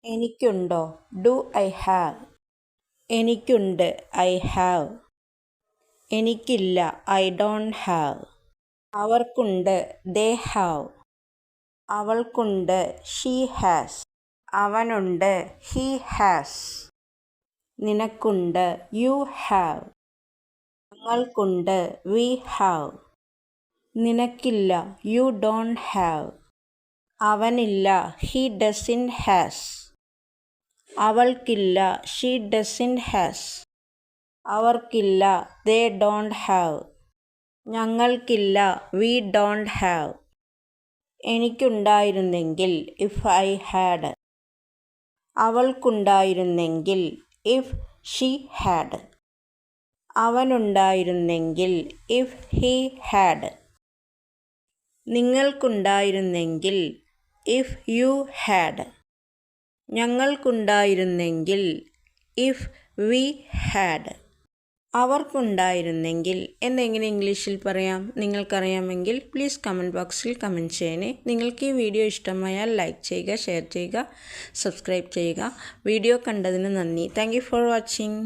എനിക്കുണ്ടോ? Do I have. എനിക്കുണ്ട്. I have. എനിക്കില്ല. I don't have. അവർക്കുണ്ട്. They have. അവൾക്കുണ്ട്. She has. അവനുണ്ട്. He has. നിനക്കുണ്ട്. You have. ഞങ്ങൾക്കുണ്ട്. We have. നിനക്കില്ല. You don't have. അവനില്ല. He doesn't has. അവൾക്കില്ല. She doesn't has. അവർക്കില്ല. They don't have. ഞങ്ങൾക്കില്ല. We don't have. എനിക്കുണ്ടായിരുന്നെങ്കിൽ. If I had. അവൾക്കുണ്ടായിരുന്നെങ്കിൽ. If she had. അവനുണ്ടായിരുന്നെങ്കിൽ. If he had. നിങ്ങൾക്കുണ്ടായിരുന്നെങ്കിൽ. If you had. ഞങ്ങൾക്കുണ്ടായിരുന്നെങ്കിൽ. If we had. അവർക്കുണ്ടായിരുന്നെങ്കിൽ എന്നെങ്ങനെ ഇംഗ്ലീഷിൽ പറയാം? നിങ്ങൾക്കറിയാമെങ്കിൽ പ്ലീസ് കമൻറ്റ് ബോക്സിൽ കമൻറ്റ് ചെയ്യണേ. നിങ്ങൾക്ക് ഈ വീഡിയോ ഇഷ്ടമായാൽ ലൈക്ക് ചെയ്യുക, ഷെയർ ചെയ്യുക, സബ്സ്ക്രൈബ് ചെയ്യുക. വീഡിയോ കണ്ടതിന് നന്ദി. Thank you for watching.